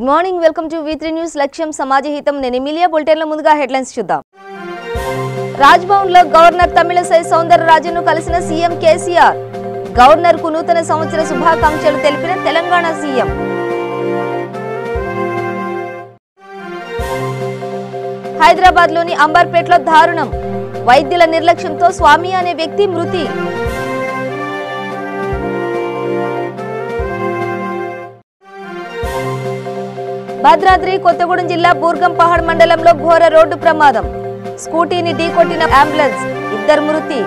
Good morning, welcome to V3 news. లక్ష్యం సమాజ హితం. నేను ఎమిలియా. బులెటిన్లో ముందుగా హెడ్లైన్స్ చూద్దాం. రాజ్భవన్ లో గవర్నర్ తమిళసై సౌందరరాజన్ను కలిసిన సీఎం కేసీఆర్. గవర్నర్ కు నూతన సంవత్సర శుభాకాంక్షలు తెలిపిన తెలంగాణ సీఎం. హైదరాబాద్ లోని అంబర్పేటలో దారుణం. వైద్యుల నిర్లక్ష్యంతో స్వామి అనే వ్యక్తి మృతి. భద్రాద్రి కొత్తగూడెం జిల్లా బూర్గంపహాడ్ మండలంలో ఘోర రోడ్డు ప్రమాదం. స్కూటీని ఢీకొట్టిన అంబులెన్స్, 2 మృతి.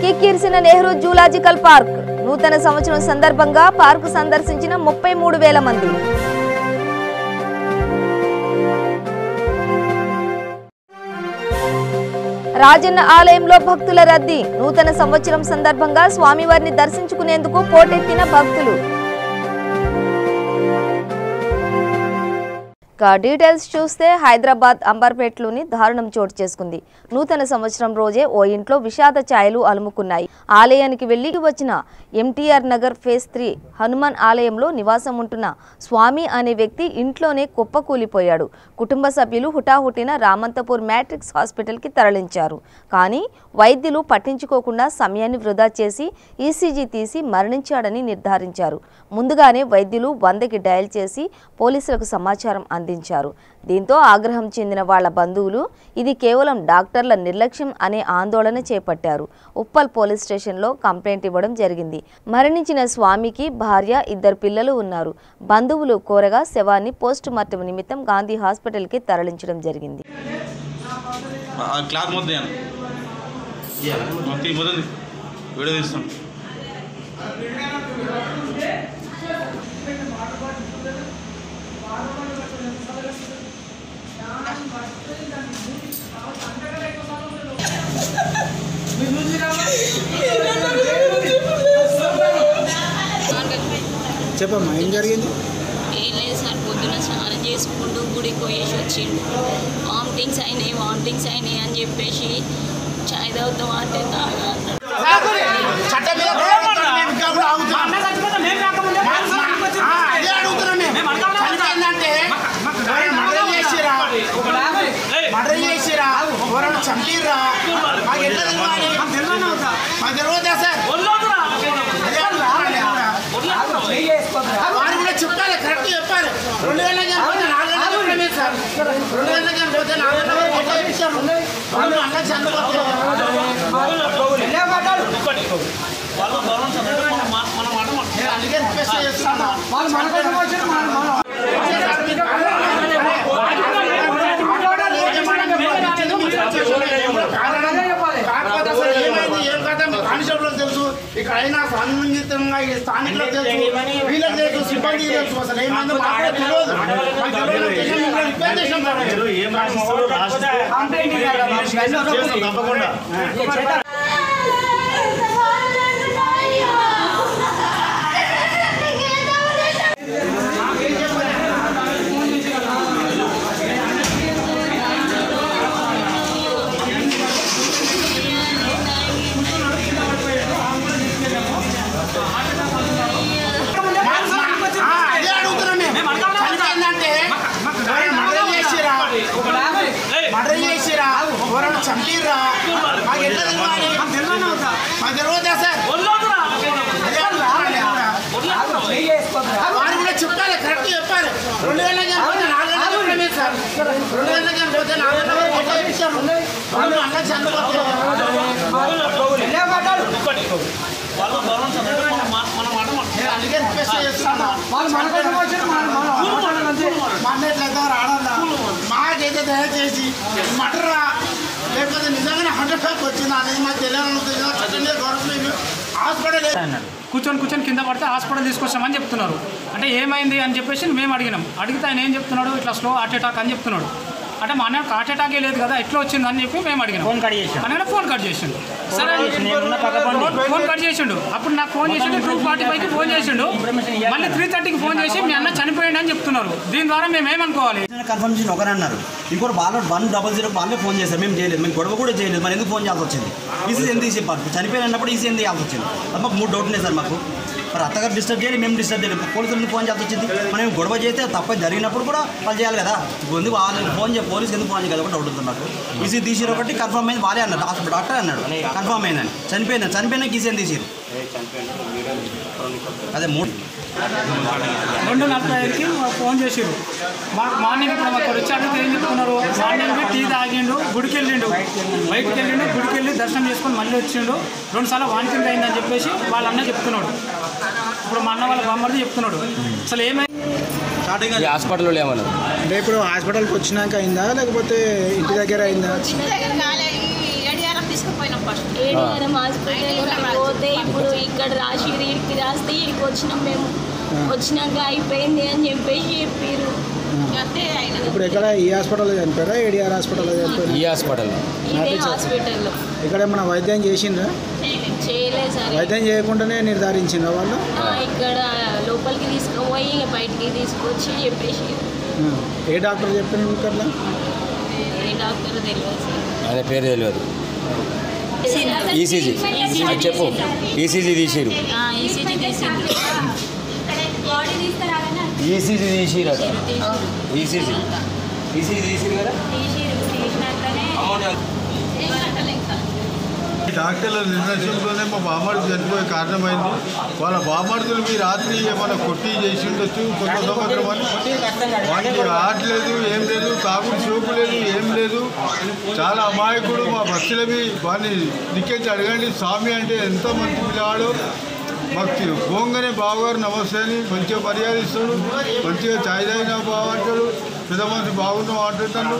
కిక్కిరిసిన నెహ్రూ జూలాజికల్ పార్క్. నూతన సంవత్సరం సందర్భంగా పార్కు సందర్శించిన 33,000 మంది. రాజన్న ఆలయంలో భక్తుల రద్దీ. నూతన సంవత్సరం సందర్భంగా స్వామివారిని దర్శించుకునేందుకు పోటెత్తిన భక్తులు. డీటెయిల్స్ చూస్తే హైదరాబాద్ అంబర్పేటలోని దారుణం చోటు చేసుకుంది. నూతన సంవత్సరం రోజే ఓ ఇంట్లో విషాద ఛాయలు అలుముకున్నాయి. ఆలయానికి వెళ్లి వచ్చిన MTR నగర్ ఫేజ్ 3 హనుమాన్ ఆలయంలో నివాసం ఉంటున్న స్వామి అనే వ్యక్తి ఇంట్లోనే కుప్పకూలిపోయాడు. కుటుంబ సభ్యులు హుటాహుటిన రామంతపూర్ మ్యాట్రిక్స్ హాస్పిటల్కి తరలించారు. కానీ వైద్యులు పట్టించుకోకుండా సమయాన్ని వృధా చేసి ECG తీసి మరణించాడని నిర్ధారించారు. ముందుగానే వైద్యులు 100కి డయల్ చేసి పోలీసులకు సమాచారం అందించారు. దీంతో ఆగ్రహం చెందిన వాళ్ల బంధువులు ఇది కేవలం డాక్టర్ల నిర్లక్ష్యం అనే ఆందోళన చేపట్టారు. ఉప్పల్ పోలీస్ స్టేషన్లో కంప్లైంట్ ఇవ్వడం జరిగింది. మరణించిన స్వామికి భార్య, 2 పిల్లలు ఉన్నారు. బంధువులు కోరగా శవాన్ని పోస్ట్ మార్టం నిమిత్తం గాంధీ హాస్పిటల్కి తరలించడం జరిగింది. చెప్పమ్మా, ఏం జరిగింది? ఏం లేదు సార్, పొద్దున స్నానం చేసుకుంటూ గుడికి పోయేసి వచ్చిండు. వామిటింగ్స్ అయినాయి అని చెప్పేసి చాయ్ తాగుతాం అంటే తాగా చంపిర్రా వారు కూడా చెప్పాలి, కరెక్ట్ చెప్పాలి. 2 గంటలకి పోతే 4 గంటల సార్, 2 గంటలకి పోతే 4 అందుకే రిక్వెస్ట్ చేస్తాను. కానిస్టేబుల్ తెలుసు, ఇక్కడ అయినా సంబంధితంగా స్థానికులకు తెలుసు, వీళ్ళకి తెలుసు, సిబ్బంది తెలుసు. అసలు ఏమైందో మాకు తెలియదు. తప్పకుండా చంపిర్రా వారు కూడా చెప్పాలి, కరెక్ట్ చెప్పాలి. 2 గంటలకి పోతే 4 గంటల సార్, 2 గంటలకి పోతే 4 అందుకే రిక్వెస్ట్ చేస్తాను. మాట్లాడలేదు రాడన్నా, మాకైతే దయచేసి మటరా లేకపోతే నిజంగానే 100% వచ్చింది అనేది మాకు తెలియాలనుకుంటుంది. గవర్నమెంట్ హాస్పిటల్ కూర్చొని కింద పడితే హాస్పిటల్ తీసుకొచ్చామని చెప్తున్నారు. అంటే ఏమైంది అని చెప్పేసి మేము అడిగితే ఆయన ఏం చెప్తున్నాడు, ఇట్లా స్లో హార్ట్ అటాక్ అని చెప్తున్నాడు. అంటే మా అన్నకు హార్ట్ అటాకే లేదు కదా, ఎట్లా వచ్చింది అని చెప్పి మేము అడిగినాం. ఫోన్ కట్ చేసిండు. సరే ఫోన్ కట్ చేసిండు. అప్పుడు నాకు ఫోన్ చేసిండు, 2:45కి ఫోన్ చేసిండు. మళ్ళీ 3:30కి ఫోన్ చేసి మీ అన్న చనిపోయింది అని చెప్తున్నారు. దీని ద్వారా మేము ఏమనుకోవాలి? కన్ఫర్మేషన్ ఒకరు అన్నారు, ఇంకోటి వాళ్ళు 100 వాళ్ళే ఫోన్ చేశారు. మేము చేయలేదు, మేము గొడవ కూడా చేయలేదు. మరి ఎందుకు ఫోన్ చేయాల్సి వచ్చింది? ఈసీ ఎందుకు చెప్పారు? చనిపోయినప్పుడు ఈసీ ఎందుకు చేయాల్సి వచ్చింది? మాకు 3 డౌట్ ఉన్నాయి సార్. మాకు మరి అత్తగారు డిస్టర్బ్ చేయాలి, మేము డిస్టర్బ్ చేయాలి. పోలీసులకు ఫోన్ చేయాల్సి వచ్చింది. మనం గొడవ చేస్తే తప్ప జరిగినప్పుడు కూడా వాళ్ళు చేయాలి కదా. ఎందుకు వాళ్ళకి ఫోన్ చేయాలి, పోలీసుకి ఎందుకు ఫోన్ చేయాలి కూడా డౌట్ ఉంది నాకు. ఈసీ తీసిరు ఒకటి కన్ఫర్మ్ అయింది, వాళ్ళే అన్నారు, డాక్టర్ అన్నాడు కన్ఫర్మ్ అయిందని. చనిపోయినా ఈసీని తీసిరు. అదే 2:45కి ఫోన్ చేసిరు. మాకు మార్నింగ్ ఇప్పుడు అక్కడ వచ్చి అడిగితే ఏం చెప్తున్నారు, మార్నింగ్ టీ తాగిండు, గుడికి వెళ్ళిండు, బయటకు వెళ్ళిండు, గుడికి వెళ్ళి దర్శనం చేసుకొని మళ్ళీ వచ్చిండు, 2 సార్లు వామిటింగ్ అయిందని చెప్పేసి వాళ్ళ అన్న చెప్తున్నాడు. ఇప్పుడు మా అన్న వాళ్ళ బామ్మది చెప్తున్నాడు. అసలు ఏమైంది హాస్పిటల్లో ఏమన్నా అంటే ఇప్పుడు హాస్పిటల్కి వచ్చినాక అయిందా లేకపోతే ఇంటి దగ్గర అయిందా? ఏడిఆర్ఎం హాస్పిటల్ పోతే ఇప్పుడు ఇక్కడ రాసి ఇడికి రాస్తే ఇడికి వచ్చినాం. మేము వచ్చినాక అయిపోయింది అని చెప్పేసి చెప్పారు. ఇప్పుడు ఎక్కడ ఈ హాస్పిటల్లో చనిపోయారా, ఏడిఆర్ హాస్పిటల్లో చనిపోయారా? ఈ హాస్పిటల్లో ఇదే హాస్పిటల్లో ఇక్కడ ఏమన్నా వైద్యం చేసిండ్రా? చేయలేదు సార్. వైద్యం చేయకుండానే నిర్ధారించిండ్రా వాళ్ళు? ఇక్కడ లోపలికి తీసుకుపోయి బయటికి తీసుకొచ్చి చెప్పేసి. ఏ డాక్టర్ చెప్పారు మీకు అట్లా? ఏ డాక్టర్ తెలియదు సార్. ఆయన పేరు తెలియదు. ఈసీజీ చెప్పు. ఈసీజీ తీసిరు. ఈసీజీ తీసింది. ఈసీజీ తీసిరట. ఈసీజీ తీసిరు కదా. డాక్టర్ల నిర్ణయంలోనే మా బామ్మడికి చనిపోయే కారణమైంది. వాళ్ళ బామ్మడుతులు మీ రాత్రి ఏమైనా కొట్టి చేసి ఉండొచ్చు కొత్త సంవత్సరం అని. వానికి ఆటలేదు, ఏం లేదు, తాగుడు చూపు లేదు, ఏం లేదు. చాలా అమాయకుడు. మా బస్సులవి వాడిని దిక్కెచ్చి అడగండి, స్వామి అంటే ఎంతో మంచి పిల్లవాడు. మాకు పోగానే బావగారు నమస్తే అని మంచిగా మర్యాద ఇస్తాడు, మంచిగా ఛాయ్ తాగినా బాగుంటాడు, పెద్ద మనిషి బాగున్నాం అంటున్నాడు.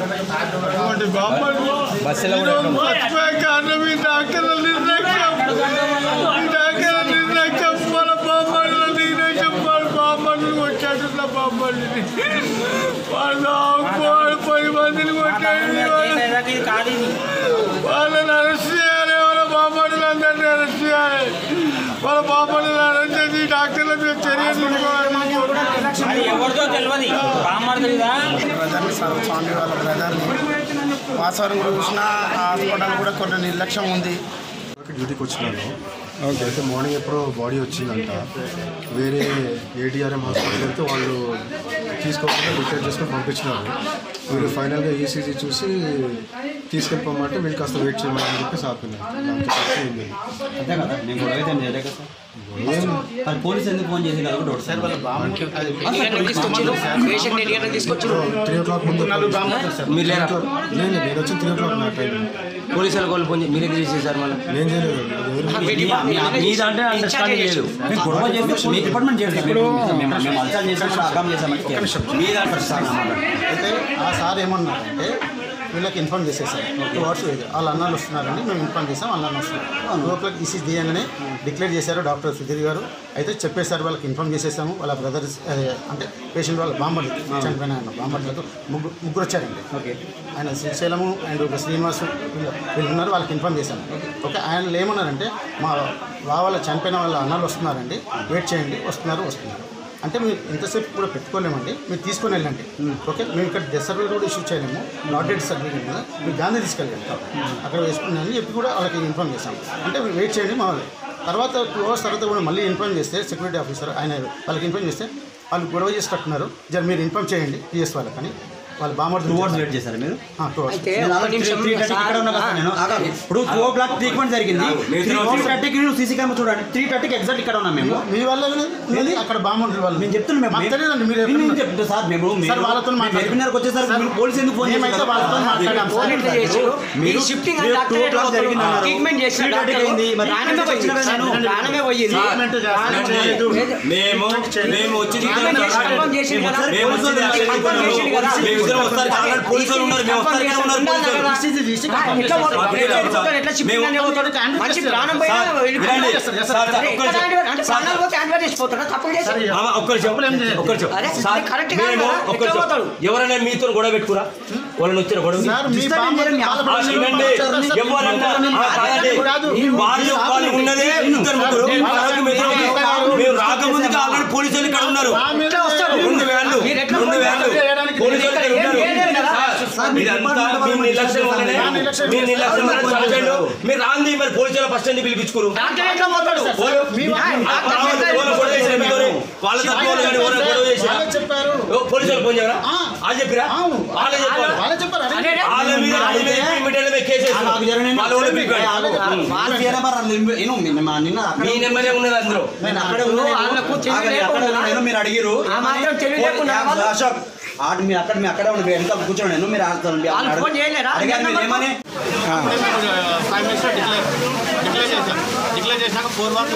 అటువంటి బామ్మడు మర్చిపోయే కారణం ఈ డాక్టర్ల నిర్లక్ష్యం. మన బామ్మడుల నిర్లక్ష్యం. వాళ్ళ బామ్మడిని కొట్టాడు, బామ్మడిని వాళ్ళు 10 మందిని కొట్టాడు. వాళ్ళని అరెస్ట్ చేయాలి, వాళ్ళ బామ్మడులందరినీ అరెస్ట్ చేయాలి. వాళ్ళ బామ్మడులు అరెస్ట్ చేసి డాక్టర్ల మీద చర్య తీసుకోవాలి. ఎవరితో తెలియదు స్వామి వాళ్ళ బ్రదర్ని వాసవరం చూసిన హాస్పిటల్ కూడా కొన్ని నిర్లక్ష్యం ఉంది. డ్యూటీకి వచ్చినాను. అయితే మార్నింగ్ ఎప్పుడో బాడీ వచ్చిందంట. వేరే ఏడిఆర్ఎం హాస్పిటల్ అయితే వాళ్ళు తీసుకోకుండా డిక్లేర్ చేసుకొని పంపించినారు. వీళ్ళు ఫైనల్గా ఈసీజీ చూసి తీసుకెళ్ళిపోమంటే వీళ్ళు కాస్త వెయిట్ చేయమని చెప్పేసి ఆపినారు. అంతే కదా, నేను గొడవ అయితే చేయలే కదా. పోలీసు ఎందుకు ఫోన్ చేసి కదా డౌట్ సార్. వాళ్ళ 3 o'clock ముందు మీరు లేరా? నేను వచ్చి 3 o'clock నా టైం. పోలీసు వాళ్ళు ఫోన్ చేసి మీరే చేసేసారు. మళ్ళీ నేను చేయలేదు. మీ దాంట్లో అండర్స్టాండింగ్ లేదు. మేము గొడవ చేస్తే మీ డిపార్ట్మెంట్ చేస్తాం. మేము అల్సాలు చేసాము, అర్థం చేసామంటే మీ దాంట్లో సార్ అన్నమాట. అయితే ఆ సార్ ఏమన్నారంటే వీళ్ళకి ఇన్ఫార్మ్ చేసేసారు 2 hours వాళ్ళ అన్నాలు వస్తున్నారని మేము ఇన్ఫార్మ్ చేసాం. వాళ్ళ అన్న వస్తున్నారు 2 o'clock ఈసీజీ తీయగానే డిక్లేర్ చేశారు డాక్టర్ సుధీర్ గారు. అయితే చెప్పేశారు వాళ్ళకి ఇన్ఫార్మ్ చేసేసాము. వాళ్ళ బ్రదర్స్ అంటే పేషెంట్ వాళ్ళ బామ్మడి చనిపోయిన ఆయన బామ్మడిలకు ముగ్గురు వచ్చారండి. ఓకే, ఆయన శ్రీశైలము అండ్ ఒక శ్రీనివాసు వీళ్ళు ఉన్నారు. వాళ్ళకి ఇన్ఫార్మ్ చేశాము. ఓకే, ఆయన ఏమన్నారంటే మా వాళ్ళ చనిపోయిన వాళ్ళ అన్నాలు వస్తున్నారండి, వెయిట్ చేయండి, వస్తున్నారు. అంటే మీరు ఎంతసేపు కూడా పెట్టుకోలేమండి, మీరు తీసుకొని వెళ్ళండి. ఓకే, మేము ఇక్కడ డెత్ సర్టిఫికేట్ కూడా ఇష్యూ చేయలేము, నాట్ డెత్ సర్టిఫికేట్ మీద మీరు గాంధీ తీసుకెళ్ళండి అక్కడ వేసుకున్నాను చెప్పి కూడా వాళ్ళకి ఇన్ఫార్మ్ చేశాం. అంటే మీరు వెయిట్ చేయండి మా వాళ్ళు. తర్వాత 2 hours తర్వాత కూడా మళ్ళీ ఇన్ఫార్మ్ చేస్తే సెక్యూరిటీ ఆఫీసర్ ఆయన వాళ్ళకి ఇన్ఫార్మ్ చేస్తే వాళ్ళు గొడవ చేసి కట్టున్నారు. జర మీరు ఇన్ఫార్మ్ చేయండి పిఎస్ వాళ్ళకి అని. వాళ్ళు బామ్మడి 2 hours వెయిట్ చేశారు మీరు? 2 hours. ఇప్పుడు 2 o'clock ట్రీట్మెంట్ జరిగింది. 3:30కి సీసీ కెమెరా చూడండి. 3:30కి ఎగ్జాక్ట్ ఇక్కడ ఉన్నాం మేము. మీ వల్ల అక్కడ బామ్మడి వాళ్ళు మేము చెప్తున్నాం తెలియదండి. మీరు చెప్తాం సార్. మేము వాళ్ళతో వెబినార్కి వచ్చేసరికి పోలీసు ఎందుకు ఫోన్ మేమైతే వాళ్ళతో మాట్లాడాం. ట్రీట్మెంట్ చేసి మేము వచ్చి ఎవరైనా మీతో గొడవ పెట్టుకురా? వాళ్ళని వచ్చిన గొడవ వాళ్ళు ఉన్నదే 2 మేము రాకముందుగా ఆల్రెడీ పోలీసులు ఇక్కడ ఉన్నారు. 2 వ్యాన్లు పోలీసులు మీరు రాంది మరి పోలీసుల ఫస్ట్ ఎందుకు పిలిపించుకోరు పోలీసులు ఫోన్ చేయరా వాళ్ళు చెప్పిరా వాళ్ళే చెప్పారు మీ నెంబరే ఉన్నది అందరూ మీరు అడిగిరు మీ అక్కడే ఉండి వెనక కూర్చోండి నేను మీరు ఏమని 5 minutes డిక్లేర్ చేశాక 4 వార్లు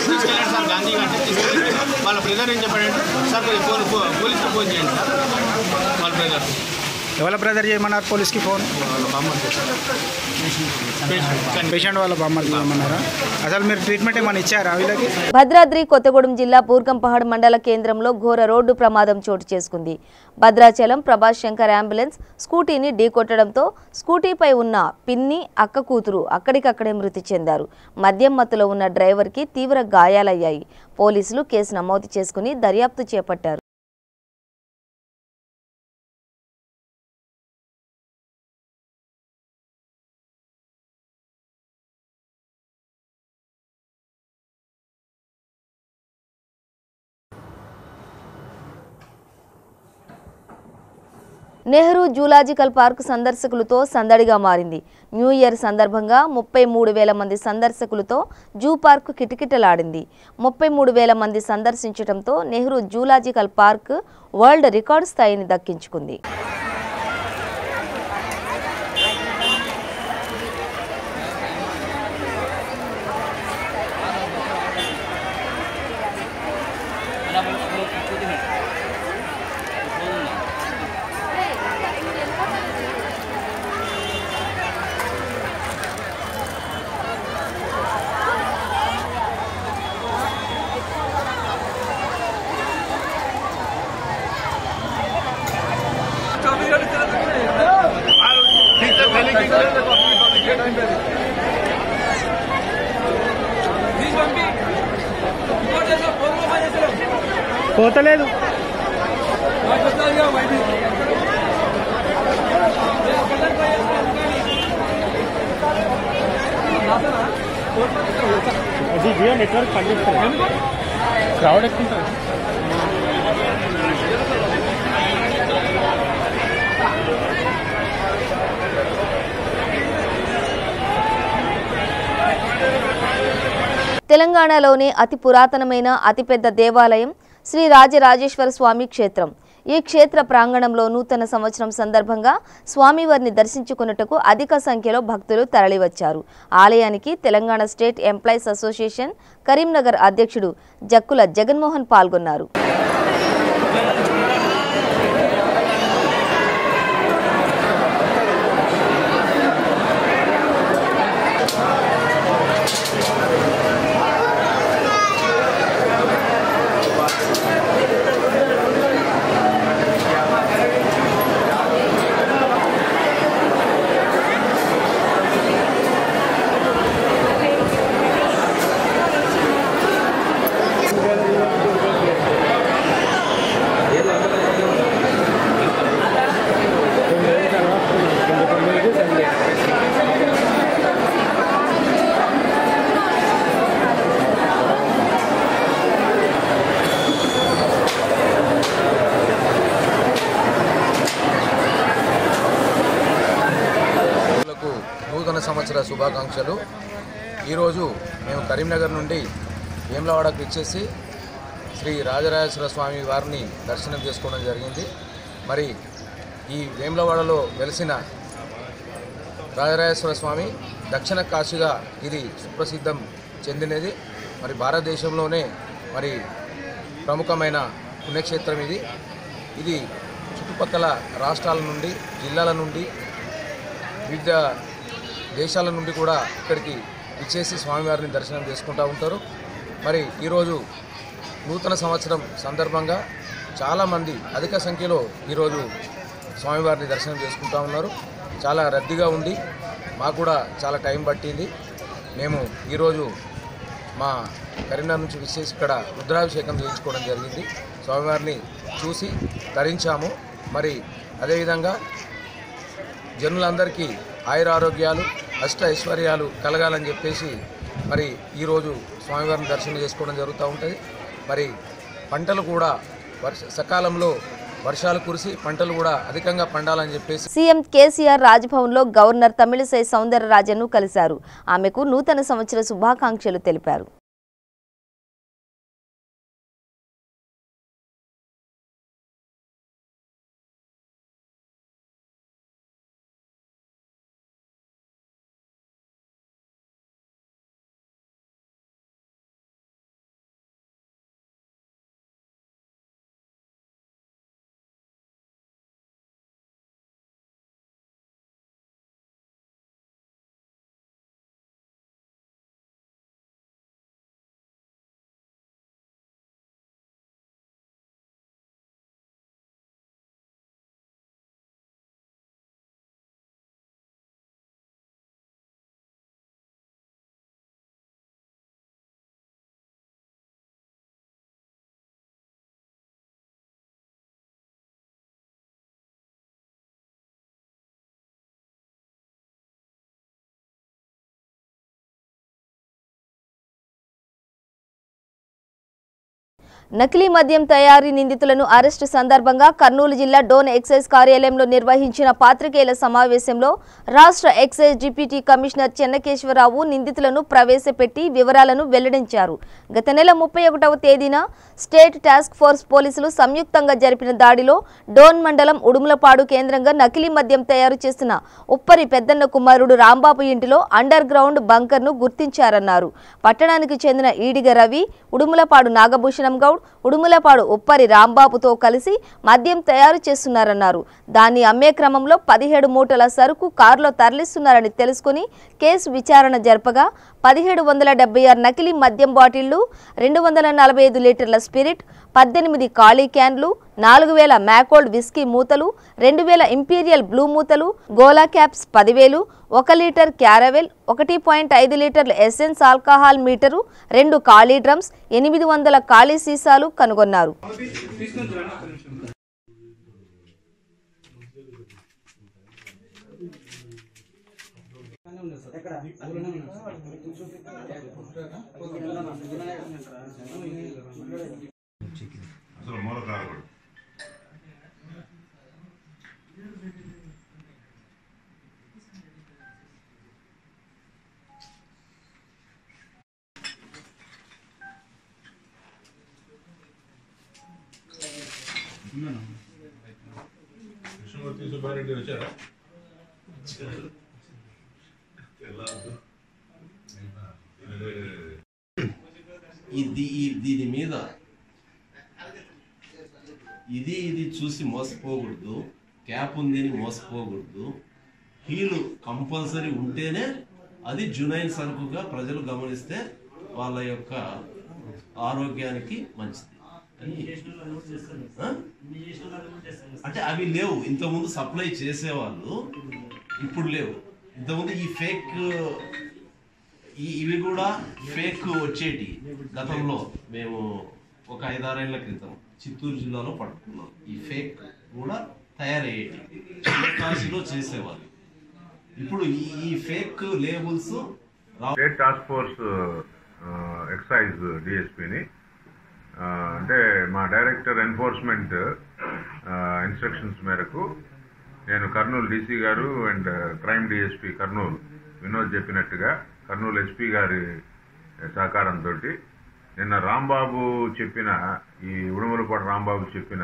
తీసుకెళ్ళండి సార్ గాంధీ అంటే తీసుకెళ్ళి వాళ్ళ బ్రదర్ ఏం చెప్పాడంటే సార్ పోలీస్కి ఫోన్ చేయండి సార్ వాళ్ళ బ్రదర్ ఎవరి బ్రదర్ చేయమన్నారు పోలీస్కి ఫోన్ పేషెంట్ వాళ్ళ బామ్మర్ది చేయమన్నారా అసలు మీరు ట్రీట్మెంట్ ఏమైనా ఇచ్చారా వీళ్ళకి భద్రాద్రి కొత్తగూడెం జిల్లా బూర్గంపహాడ్ మండల కేంద్రంలో ఘోర రోడ్డు ప్రమాదం చోటు చేసుకుంది. భద్రాచలం ప్రభాస్ శంకర్ అంబులెన్స్ స్కూటీని ఢీకొట్టడంతో స్కూటీపై ఉన్న పిన్ని అక్క కూతురు అక్కడికక్కడే మృతి చెందారు. మద్యం మత్తులో ఉన్న డ్రైవర్కి తీవ్ర గాయాలయ్యాయి. పోలీసులు కేసు నమోదు చేసుకుని దర్యాప్తు చేపట్టారు. నెహ్రూ జూలాజికల్ పార్క్ సందర్శకులతో సందడిగా మారింది. న్యూ ఇయర్ సందర్భంగా 33,000 మంది సందర్శకులతో జూ పార్క్ కిటకిటలాడింది. 33,000 మంది సందర్శించడంతో Nehru zoological park world record స్థాయిని దక్కించుకుంది. పోతలేదు జియో నెట్వర్క్ పనిచేస్తుంది క్రౌడ్ ఎక్కువ తెలంగాణలోని అతి పురాతనమైన అతిపెద్ద దేవాలయం శ్రీ రాజరాజేశ్వర స్వామి క్షేత్రం. ఈ క్షేత్ర ప్రాంగణంలో నూతన సంవత్సరం సందర్భంగా స్వామివారిని దర్శించుకున్నట్టుకు అధిక సంఖ్యలో భక్తులు తరలివచ్చారు. ఆలయానికి Telangana state employees association Karimnagar అధ్యక్షుడు జక్కుల జగన్మోహన్ పాల్గొన్నారు. సంవత్సర శుభాకాంక్షలు. ఈరోజు మేము కరీంనగర్ నుండి వేములవాడకు ఇచ్చేసి శ్రీ రాజరాజేశ్వర స్వామి వారిని దర్శనం చేసుకోవడం జరిగింది. మరి ఈ వేములవాడలో వెలిసిన రాజరాజేశ్వర స్వామి దక్షిణ కాశీగా ఇది సుప్రసిద్ధం చెందినది. మరి భారతదేశంలోనే మరి ప్రముఖమైన పుణ్యక్షేత్రం ఇది. ఇది చుట్టుపక్కల రాష్ట్రాల నుండి, జిల్లాల నుండి, వివిధ దేశాల నుండి కూడా ఇక్కడికి ఇచ్చేసి స్వామివారిని దర్శనం చేసుకుంటూ ఉంటారు. మరి ఈరోజు నూతన సంవత్సరం సందర్భంగా చాలామంది అధిక సంఖ్యలో ఈరోజు స్వామివారిని దర్శనం చేసుకుంటూ ఉన్నారు. చాలా రద్దీగా ఉంది. మాకు కూడా చాలా టైం పట్టింది. మేము ఈరోజు మా కరీంనగర్ నుంచి విశేష ఇక్కడ రుద్రాభిషేకం చేయించుకోవడం జరిగింది. స్వామివారిని చూసి తరించాము. మరి అదేవిధంగా జనులందరికీ ఆయురారోగ్యాలు అష్ట ఐశ్వర్యాలు కలగాలని చెప్పేసి మరి ఈరోజు స్వామివారిని దర్శనం చేసుకోవడం జరుగుతూ ఉంటుంది. మరి పంటలు కూడా సకాలంలో వర్షాలు కురిసి పంటలు కూడా అధికంగా పండాలని చెప్పేసి సీఎం కేసీఆర్ రాజ్భవన్లో గవర్నర్ తమిళిసై సౌందరరాజన్ను కలిశారు. ఆమెకు నూతన సంవత్సర శుభాకాంక్షలు తెలిపారు. నకిలీ మద్యం తయారీ నిందితులను అరెస్టు సందర్భంగా కర్నూలు జిల్లా డోన్ ఎక్సైజ్ కార్యాలయంలో నిర్వహించిన పాత్రికేయుల సమావేశంలో రాష్ట్ర ఎక్సైజ్ డిప్యూటీ కమిషనర్ చెన్నకేశ్వరరావు నిందితులను ప్రవేశపెట్టి వివరాలను వెల్లడించారు. గత నెల 31వ తేదీన స్టేట్ టాస్క్ ఫోర్స్ పోలీసులు సంయుక్తంగా జరిపిన దాడిలో డోన్ మండలం ఉడుములపాడు కేంద్రంగా నకిలీ మద్యం తయారు చేస్తున్న ఉప్పరి పెద్దన్న కుమారుడు రాంబాబు ఇంటిలో అండర్ గ్రౌండ్ బంకర్ను గుర్తించారన్నారు. పట్టణానికి చెందిన ఈడిగ రవి, ఉడుములపాడు నాగభూషణం గౌడ్, ఉడుములపాడు ఉప్పరి రాంబాబుతో కలిసి మద్యం తయారు చేస్తున్నారన్నారు. దాన్ని అమ్మే క్రమంలో 17 మూటల సరుకు కారులో తరలిస్తున్నారని తెలుసుకుని కేసు విచారణ జరపగా 1776 నకిలీ మద్యం బాటిళ్లు, 245 లీటర్ల స్పిరిట్, 18 ఖాళీ క్యాన్లు, 4000 మ్యాకోల్డ్ విస్కీ మూతలు, 2000 ఇంపీరియల్ బ్లూ మూతలు, గోలా క్యాప్స్ 10,000, 1 లీటర్ క్యారవెల్, 1.5 లీటర్ల ఎసెన్స్ ఆల్కహాల్ మీటరు, 2 ఖాళీ డ్రమ్స్, 800 ఖాళీ సీసాలు కనుగొన్నారు. దీని మీద ఇది చూసి మోసపోకూడదు, క్యాప్ ఉందని మోసపోకూడదు. హీలు కంపల్సరీ ఉంటేనే అది జునైన్ సరుకుగా ప్రజలు గమనిస్తే వాళ్ళ యొక్క ఆరోగ్యానికి మంచిది. అంటే అవి లేవు, ఇంతకుముందు సప్లై చేసేవాళ్ళు, ఇప్పుడు లేవు. ఇంతకుముందు ఈ ఫేక్ ఇవి కూడా ఫేక్ వచ్చేటి గతంలో మేము ఒక 5-6 ఏళ్ల క్రితం చిత్తూరు జిల్లాలో పట్టుకున్నాం. ఈ ఫేక్ కూడా తయారయ్యేటి కాశీలో చేసేవాళ్ళు. ఇప్పుడు ఈ fake labels state task force excise డిఎస్పీని అంటే మా డైరెక్టర్ ఎన్ఫోర్స్మెంట్ ఇన్స్ట్రక్షన్స్ మేరకు నేను కర్నూలు డీసీ గారు and crime DSP Kurnool Vinod చెప్పినట్టుగా కర్నూలు ఎస్పీ గారి సహకారంతో నిన్న రాంబాబు చెప్పిన ఈ ఉడుములపాడు రాంబాబు చెప్పిన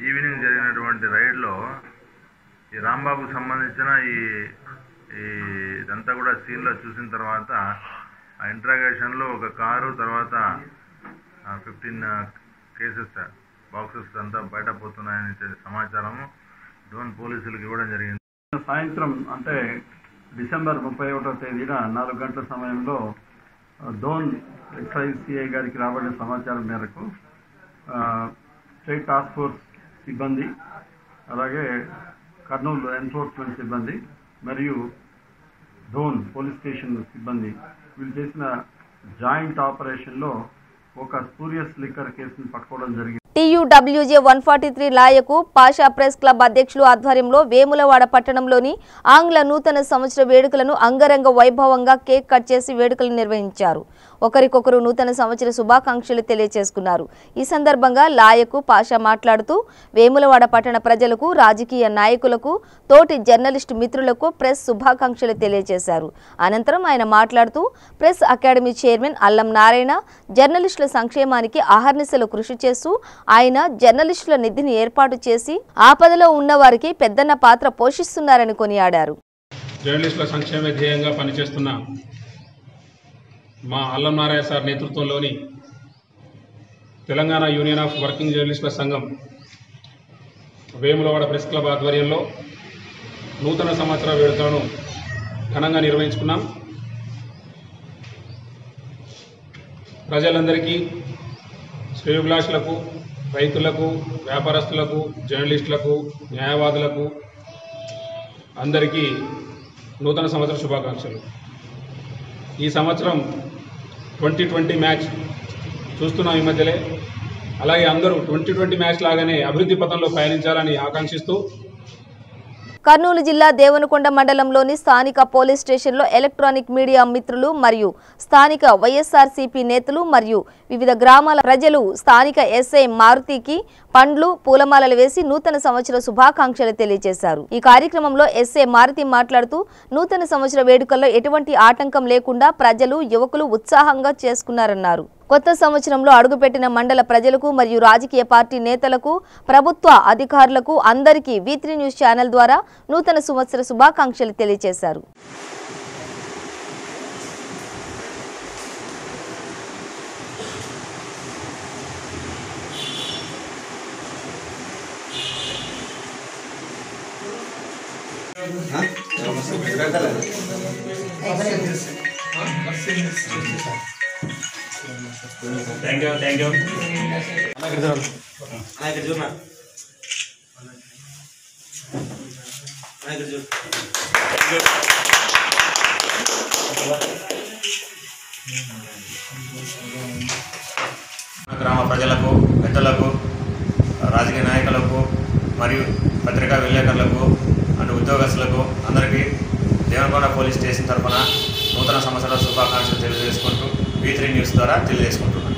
ఈవినింగ్ జరిగినటువంటి రైడ్లో ఈ రాంబాబుకు సంబంధించిన ఇదంతా కూడా సీన్లో చూసిన తర్వాత ఆ ఇంట్రాగేషన్లో ఒక కారు తర్వాత 15 కేసెస్ బాక్సెస్ అంతా బయట పోతున్నాయని సమాచారము డోన్ పోలీసులకు ఇవ్వడం జరిగింది. సాయంత్రం అంటే డిసెంబర్ 31వ తేదీన 4 గంటల సమయంలో డోన్ ఎక్సైజ్ సిఐ గారికి రాబడిన సమాచారం మేరకు స్టేట్ టాస్క్ ఫోర్స్ సిబ్బంది, అలాగే కర్నూలు ఎన్ఫోర్స్మెంట్ సిబ్బంది మరియు డోన్ పోలీస్ స్టేషన్ సిబ్బంది వీళ్ళు చేసిన జాయింట్ ఆపరేషన్లో ఒక స్పూరియస్ లిక్కర్ కేసును పట్టుకోవడం జరిగింది. TUWJ 143 లాయకు పాషా ప్రెస్ క్లబ్ అధ్యక్షులు ఆధ్వర్యంలో వేములవాడ పట్టణంలోని ఆంగ్ల నూతన సంవత్సర వేడుకలను అంగరంగ వైభవంగా కేక్ కట్ చేసి వేడుకలు నిర్వహించారు. ఒకరికొకరు నూతన సంవత్సర శుభాకాంక్షలు తెలియజేసుకున్నారు. ఈ సందర్భంగా లాయకు పాషా మాట్లాడుతూ వేములవాడ పట్టణ ప్రజలకు, రాజకీయ నాయకులకు, తోటి జర్నలిస్టు మిత్రులకు ప్రెస్ శుభాకాంక్షలు తెలియజేశారు. అనంతరం ఆయన మాట్లాడుతూ ప్రెస్ అకాడమీ చైర్మన్ అల్లం నారాయణ జర్నలిస్టుల సంక్షేమానికి అహర్నిశలు కృషి చేస్తూ ఆయన జర్నలిస్టుల నిధిని ఏర్పాటు చేసి ఆపదలో ఉన్న వారికి పెద్దన్న పాత్ర పోషిస్తున్నారని కొనియాడారు. జర్నలిస్టుల సంక్షేమ ధ్యేయంగా పనిచేస్తున్న మా అల్లం నారాయణ సార్ నేతృత్వంలోని తెలంగాణ యూనియన్ ఆఫ్ వర్కింగ్ జర్నలిస్టుల సంఘం వేములవాడ ప్రెస్ క్లబ్ ఆధ్వర్యంలో నూతన సంవత్సర వేడుకలను ఘనంగా నిర్వహించుకున్నాం. ప్రజలందరికీ, శ్రేయోభిలాషులకు, రైతులకు, వ్యాపారస్తులకు, జర్నలిస్టులకు, న్యాయవాదులకు అందరికీ నూతన సంవత్సర శుభాకాంక్షలు. ఈ సంవత్సరం 2020 మ్యాచ్ చూస్తున్నాం ఈ మధ్యలే. అలాగే అందరూ 2020 మ్యాచ్ లాగానే అభివృద్ధి పథంలో పయనించాలని ఆకాంక్షిస్తూ కర్నూలు జిల్లా దేవనకొండ మండలంలోని స్థానిక పోలీస్ స్టేషన్లో ఎలక్ట్రానిక్ మీడియా మిత్రులు మరియు స్థానిక వైఎస్ఆర్సీపీ నేతలు మరియు వివిధ గ్రామాల ప్రజలు స్థానిక ఎస్ఐ మారుతికి పండ్లు, పూలమాలలు వేసి నూతన సంవత్సర శుభాకాంక్షలు తెలియజేశారు. ఈ కార్యక్రమంలో ఎస్ఐ మారుతి మాట్లాడుతూ నూతన సంవత్సర వేడుకల్లో ఎటువంటి ఆటంకం లేకుండా ప్రజలు, యువకులు ఉత్సాహంగా చేసుకున్నారన్నారు. కొత్త సంవత్సరంలో అడుగుపెట్టిన మండల ప్రజలకు మరియు రాజకీయ పార్టీ నేతలకు, ప్రభుత్వ అధికారులకు అందరికీ V3 న్యూస్ ఛానల్ ద్వారా నూతన సంవత్సర శుభాకాంక్షలు తెలియజేశారు. Thank you. గ్రామ ప్రజలకు, పెద్దలకు, రాజకీయ నాయకులకు మరియు పత్రికా విలేకరులకు అండ్ ఉద్యోగస్తులకు అందరికీ దేవనకొండ పోలీస్ స్టేషన్ తరఫున నూతన సంవత్సర శుభాకాంక్షలు తెలియజేసుకుంటూ V3 న్యూస్ ద్వారా తెలియజేసుకుంటున్నాను.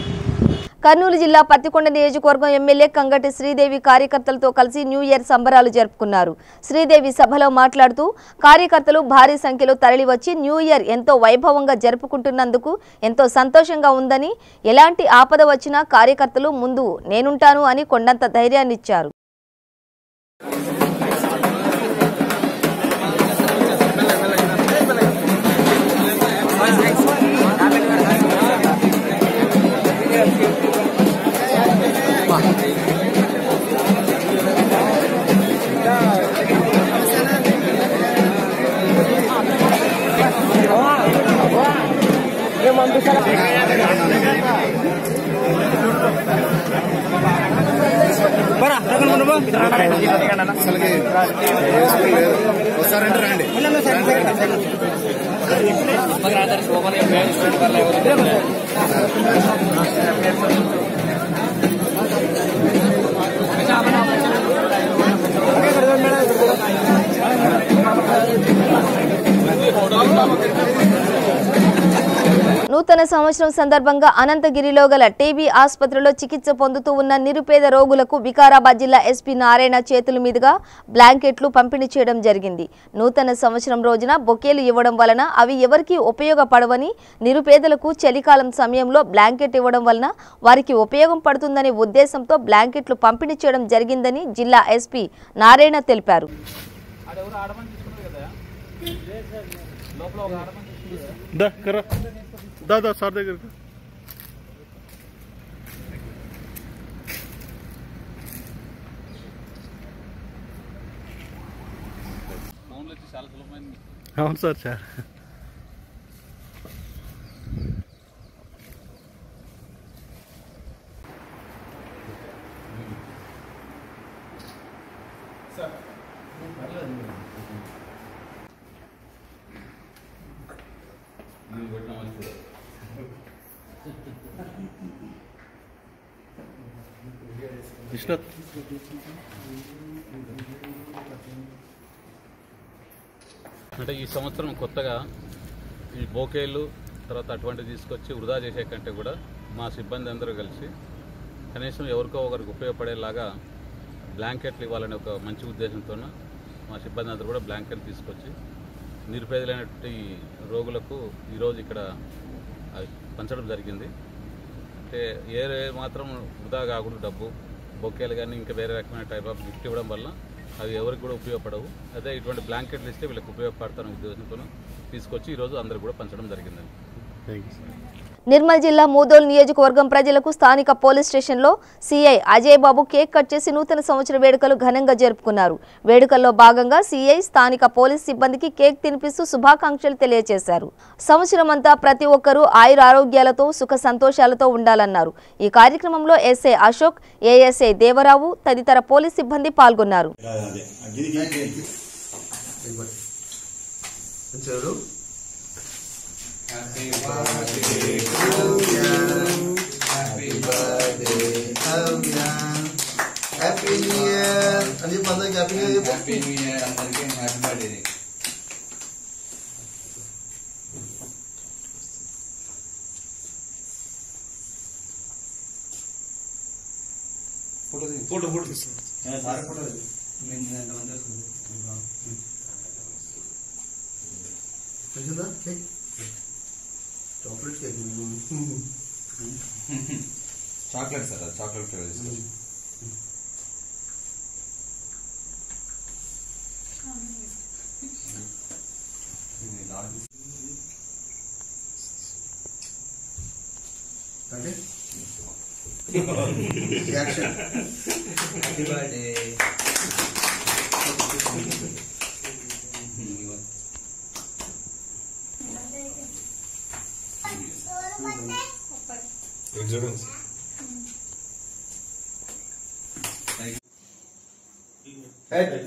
కర్నూలు జిల్లా పత్తికొండ నియోజకవర్గం ఎమ్మెల్యే కంగటి శ్రీదేవి కార్యకర్తలతో కలిసి న్యూ ఇయర్ సంబరాలు జరుపుకున్నారు. శ్రీదేవి సభలో మాట్లాడుతూ కార్యకర్తలు భారీ సంఖ్యలో తరలివచ్చి న్యూ ఇయర్ ఎంతో వైభవంగా జరుపుకుంటున్నందుకు ఎంతో సంతోషంగా ఉందని, ఎలాంటి ఆపద వచ్చినా కార్యకర్తలు ముందు నేనుంటాను అని కొండంత ధైర్యాన్నిచ్చారు. నూతన సంవత్సరం సందర్భంగా అనంతగిరిలో గల టీబీ ఆసుపత్రిలో చికిత్స పొందుతూ ఉన్న నిరుపేద రోగులకు వికారాబాద్ జిల్లా ఎస్పీ నారాయణ చేతుల మీదుగా బ్లాంకెట్లు పంపిణీ చేయడం జరిగింది. నూతన సంవత్సరం రోజున బొకేలు ఇవ్వడం వలన అవి ఎవరికీ ఉపయోగపడవని, నిరుపేదలకు చలికాలం సమయంలో బ్లాంకెట్ ఇవ్వడం వలన వారికి ఉపయోగం పడుతుందనే ఉద్దేశంతో బ్లాంకెట్లు పంపిణీ చేయడం జరిగిందని జిల్లా ఎస్పీ నారాయణ తెలిపారు. दादा सार దగ్గర అవును సార్ సార్ విష్ణు అంటే ఈ సంవత్సరం కొత్తగా ఈ బోకేలు తర్వాత అటువంటివి తీసుకొచ్చి వృధా చేసే కంటే కూడా మా సిబ్బంది అందరూ కలిసి కనీసం ఎవరికో ఒకరికి ఉపయోగపడేలాగా బ్లాంకెట్లు ఇవ్వాలనే ఒక మంచి ఉద్దేశంతో మా సిబ్బంది అందరూ కూడా బ్లాంకెట్లు తీసుకొచ్చి నిరుపేదలైనటువంటి రోగులకు ఈరోజు ఇక్కడ పంచడం జరిగింది. అంటే ఏ మాత్రం వృధా కాకుండా డబ్బు బొకేలు కానీ ఇంకా వేరే రకమైన టైప్ ఆఫ్ గిఫ్ట్ ఇవ్వడం వల్ల అవి ఎవరికి కూడా ఉపయోగపడవు. అదే ఇటువంటి బ్లాంకెట్లు ఇస్తే వీళ్ళకి ఉపయోగపడతారనే ఉద్దేశంతో తీసుకొచ్చి ఈరోజు అందరూ కూడా పంచడం జరిగిందండి. నిర్మల్ జిల్లా మూదోల్ నియోజకవర్గం ప్రజలకు స్థానిక పోలీస్ స్టేషన్లో సీఐ అజయ్ బాబు కేక్ కట్ చేసి నూతన సంవత్సర వేడుకలు ఘనంగా జరుపుకున్నారు. వేడుకల్లో భాగంగా సీఐ స్థానిక పోలీస్ సిబ్బందికి కేక్ తినిపిస్తూ శుభాకాంక్షలు తెలియజేశారు. సంవత్సరం అంతా ప్రతి ఒక్కరూ ఆయురారోగ్యాలతో సుఖ సంతోషాలతో ఉండాలన్నారు. ఈ కార్యక్రమంలో ఎస్ఐ అశోక్, ఏఎస్ఐ దేవరావు తదితర పోలీస్ సిబ్బంది పాల్గొన్నారు. Happy birthday to you. Happy birthday, Kavya. Happy New Year. Ani pada happy New Year. Happy New Year. Andarki happy birthday. Photo. सारे photo chocolate cake chocolate sir chocolate flavour action happy birthday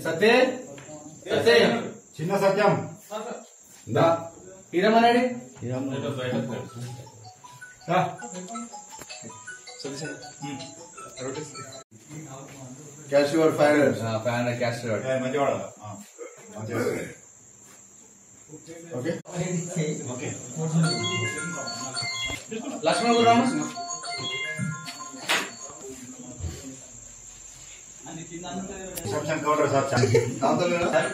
सत्य चिन्ह सत्यम हीरमनाडी कैश्यूर fire fire कैश्यूर okay okay Lakshman गुराम reception cover sir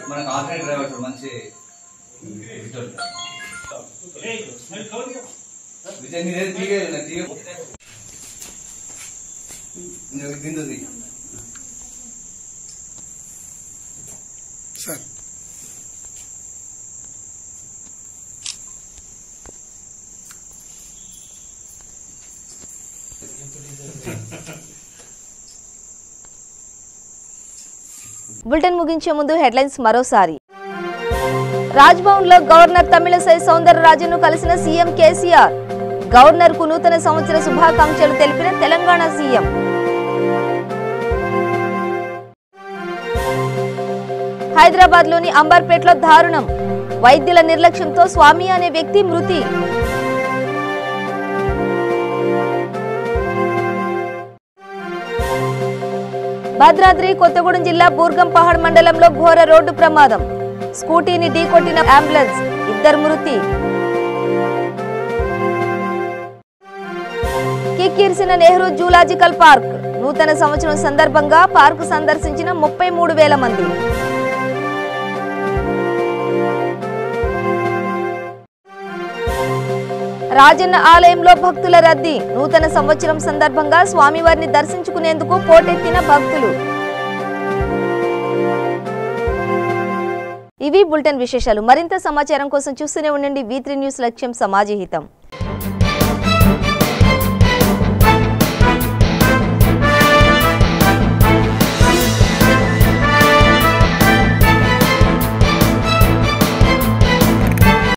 मन arcade driver मंచి विजय नी ठीक है ठीक है दिंददी सर బులెటిన్ ముగించే ముందు హెడ్లైన్స్ మరోసారి. రాజ్భవన్ లో గవర్నర్ తమిళసై సౌందరరాజన్ను కలిసిన సీఎం కేసీఆర్. గవర్నర్ కు నూతన సంవత్సర శుభాకాంక్షలు తెలిపిన తెలంగాణ సీఎం. హైదరాబాద్ లోని అంబర్పేటలో దారుణం. వైద్యుల నిర్లక్ష్యంతో స్వామి అనే వ్యక్తి మృతి. భద్రాద్రి కొత్తగూడెం జిల్లా బూర్గంపహాడ్ మండలంలో ఘోర రోడ్డు ప్రమాదం. స్కూటీని ఢీకొట్టిన అంబులెన్స్, 2 మృతి. కిక్కిరిసిన నెహ్రూ జూలాజికల్ పార్క్. నూతన సంవత్సరం సందర్భంగా పార్కు సందర్శించిన 33,000 మంది. రాజన్న ఆలయంలో భక్తుల రద్దీ. నూతన సంవత్సరం సందర్భంగా స్వామివారిని దర్శించుకునేందుకు పోటెత్తిన భక్తులు. ఇవి బులెటిన్ విశేషాలు. మరింత సమాచారం కోసం చూస్తూనే ఉండండి V3 న్యూస్, లక్ష్యం సమాజహితం.